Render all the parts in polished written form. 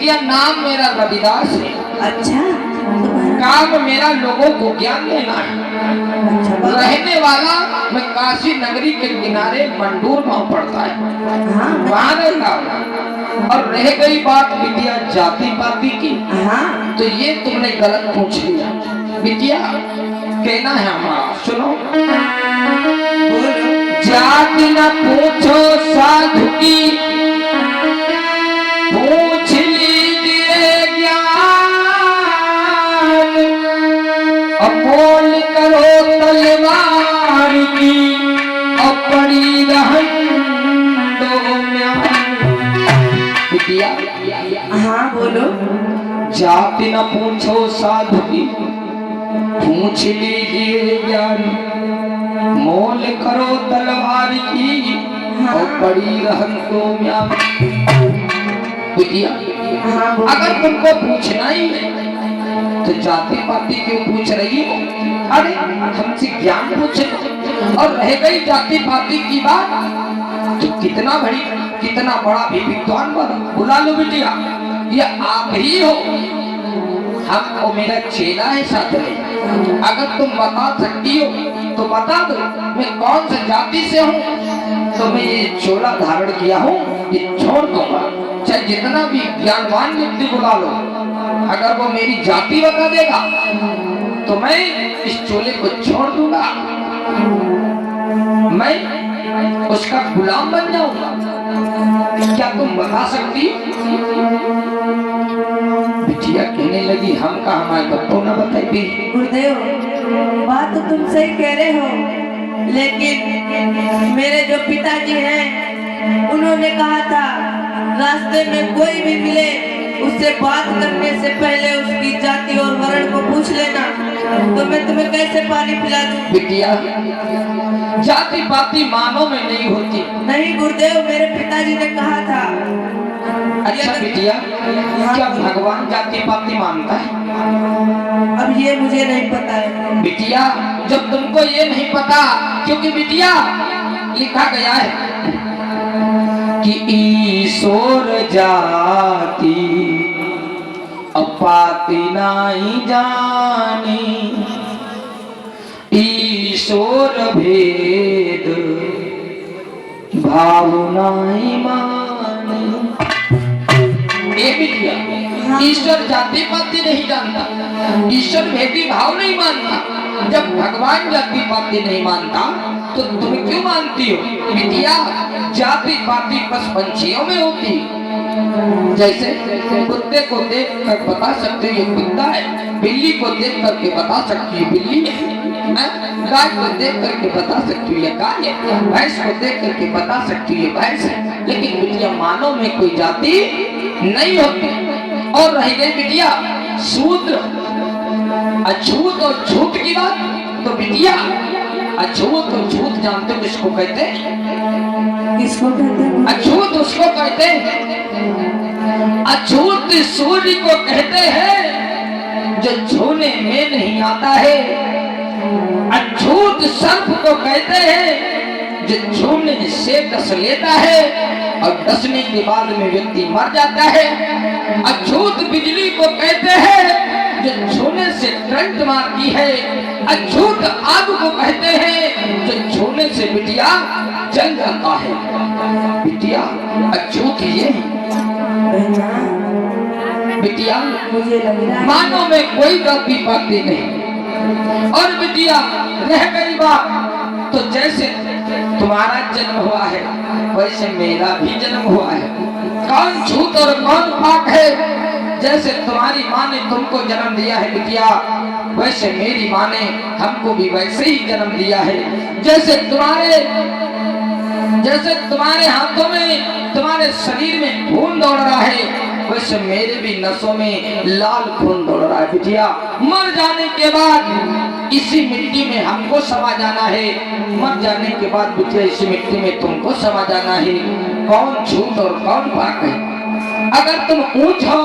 बिटिया नाम मेरा रविदास है। अच्छा, काम मेरा लोगों को ज्ञान देना है। अच्छा रहने वाला मैं काशी नगरी के किनारे मंडूर गांव पड़ता है, हाँ वहां रहता हूँ। और रह गई बात बिटिया जाति पाति की, हाँ तो ये तुमने गलत पूछ लिया। बिटिया कहना है हमारा, सुनो। जाति न पूछो साधु की, पूछ लीजिए ज्ञान। अपोल करो तलवार की, अपनी रहन दो म्यान। बिटिया हाँ बोलो। जाति न पूछो साधु की, पूछ लीजिए ज्ञान। मोल करो तलवार की, और बड़ी रहन दो म्यान। बिटिया अगर तुमको पूछना ही है तो जाति पाति क्यों पूछ रही हो? अरे हमसे ज्ञान पूछे। और रह गई जाति पाति की बात, तो कितना बड़ा भी विद्वान बना, बुला लो बिटिया, ये आप ही हो। हमको मेरा चेला है साथ में। अगर तुम बता सकती हो तो बता दो, मैं कौन सी जाति से हूँ। तो मैं ये चोला धारण किया हूँ, ये छोड़ दूंगा। चाहे जितना भी ज्ञानवान व्यक्ति बुला लो, अगर वो मेरी जाति बता देगा तो मैं इस चोले को छोड़ दूंगा, मैं उसका गुलाम बन जाऊंगा। क्या तुम बता सकती? बिटिया कहने लगी, हम कहा हमारे बच्चों न बताई। गुरुदेव बात तो तुम सही कह रहे हो, लेकिन मेरे जो पिताजी हैं उन्होंने कहा था रास्ते में कोई भी मिले उससे बात करने से पहले उसकी जाति और वर्ण को पूछ लेना। तो मैं तुम्हें कैसे पानी पिला दूं? बिटिया जाति पाति मानव में नहीं होती। नहीं गुरुदेव, मेरे पिताजी ने कहा था। अच्छा बिटिया, क्या भगवान जाति पाति मानता है? अब ये मुझे नहीं पता है। बिटिया जब तुमको ये नहीं पता, क्योंकि बिटिया लिखा गया है कि ईश्वर जाति अपाति नहीं जानी, ईश्वर भेद भाव नहीं मानी। ये बिटिया ईश्वर जाति पाति नहीं जानता, ईश्वर भेदी भाव नहीं मानता। जब भगवान जाति पाति नहीं मानता तो तुम क्यों मानती हो? बिटिया जाति पाति बस पंछियों में होती। जैसे कुत्ते को देख कर बता सकते हो ये कुत्ता है, बिल्ली को देख करके बता सकती है बिल्ली है, गाय को देख करके बता सकती है गाय है, भैंस को देख करके बता सकती है भैंस है। लेकिन बिटिया मानव में कोई जाति नहीं होती। और रह गई बिटिया शूद्र अछूत और छूत की बात, तो बिटिया अछूत और छूत जानते हो किसको कहते हैं? किसको कहते हैं? अछूत उसको कहते हैं, अछूत सूर्य को कहते हैं जो छूने में नहीं आता है। अछूत सर्प को कहते हैं जो छूने से डस लेता है और डसने के बाद में व्यक्ति मर जाता है। अछूत बिजली को कहते हैं जो छूने से करंट मारती है। अछूत आग को कहते हैं जो छूने से बिटिया जल जाता है। बिटिया अछूत ये बिटिया मुझे लग रहा है मानो में कोई जाति पाति नहीं। और बिटिया रह गई बात, तो जैसे तुम्हारा जन्म हुआ है वैसे मेरा भी जन्म हुआ है। कौन छूत और कौन पाक है? जैसे तुम्हारी माँ ने तुमको जन्म दिया है बिटिया, वैसे मेरी माँ ने हमको भी वैसे ही जन्म दिया है। जैसे तुम्हारे हाथों में, तुम्हारे शरीर में खून दौड़ रहा है, वैसे मेरे भी नसों में लाल खून दौड़ रहा है। बिटिया मर जाने के बाद इसी मिट्टी में हमको समा जाना है, मर जाने के बाद बिटिया इसी मिट्टी में तुमको समा जाना है। कौन छूत और कौन पाक है? अगर तुम ऊंच हो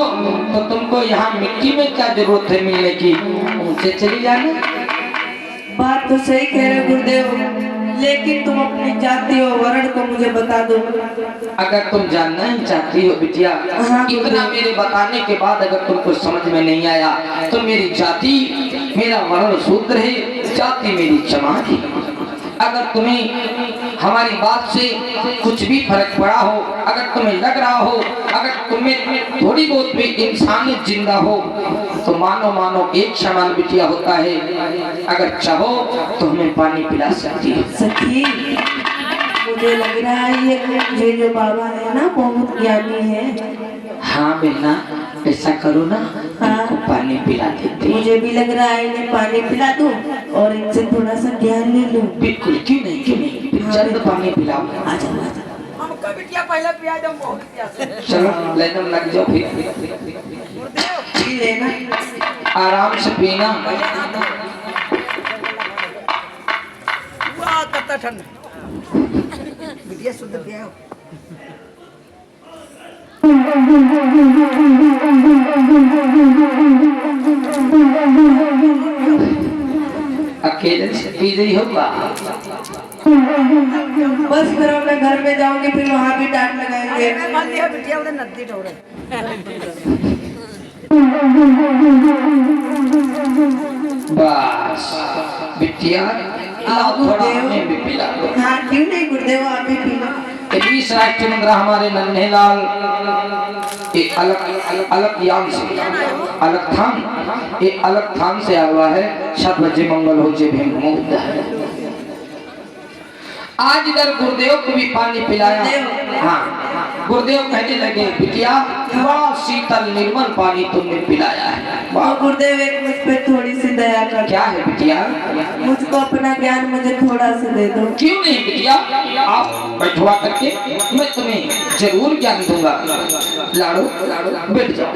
तो तुमको यहाँ मिट्टी में क्या जरूरत है मिलने की, ऊंचे चली जाना। बात तो सही कह रहे गुरुदेव, लेकिन तुम अपनी जाति और वर्ण को मुझे बता दो। अगर तुम जानना ही चाहती हो बिटिया, हाँ, इतना मेरे बताने के बाद अगर तुमको समझ में नहीं आया तो मेरी जाति, मेरा वर्ण शूद्र है, जाति मेरी चमार है। अगर तुम्हें हमारी बात से कुछ भी फर्क पड़ा हो, अगर तुम्हें लग रहा हो, अगर तुम्हें थोड़ी बहुत भी इंसानियत जिंदा हो, तो मानो एक समान बिटिया होता है। अगर चाहो तो हमें पानी पिला सकती है। सखी, मुझे लग रहा है ये जो बाबा है ना बहुत ज्ञानी है। हाँ बेटा, ऐसा करो ना, हाँ, पानी पिला देते। मुझे भी लग रहा है इन्हें पानी पिला दूं और इनसे थोड़ा सा ज्ञान ले लूं। बिल्कुल, क्यों नहीं, जल्द पानी पिलाओ। आ जाओ। हमको बिटिया पहले पिया दो, बहुत प्यास है। चलो लाइन में लग जाओ, फिर पी लेना, आराम से पीना। वाह कितना ठंडा बिटिया, शुद्ध पिया हो। अकेले से पी रही होगा। बस करो, मैं घर में जाऊंगी फिर वहाँ भी डांट लगाएंगे। मैं मान लिया बिटिया उधर नदी ढो रहे। बस बिटिया, लाओ थोड़ा हमें भी पिला दो। हाँ क्यों नहीं गुरुदेव, आप भी पी लो। 20 राष्ट्र मुद्रा हमारे नन्हे लाल एक अलग यान से, अलग थान से आया हुआ है। 7 बजे मंगल हो जे भीम मुक्त है। आज इधर गुरुदेव को भी पानी पिलाया। हाँ, गुरुदेव कहने लगे बिटिया, बड़ा शीतल निर्मल पानी तुमने पिलाया है। और गुरुदेव एक मुझ पे थोड़ी सी दया कर। क्या है बिटिया? मुझको अपना ज्ञान मुझे थोड़ा सा दे दो। क्यों नहीं बिटिया, आप बैठवा करके मैं तुम्हें जरूर ज्ञान दूंगा। लाड़ो बैठ जाओ।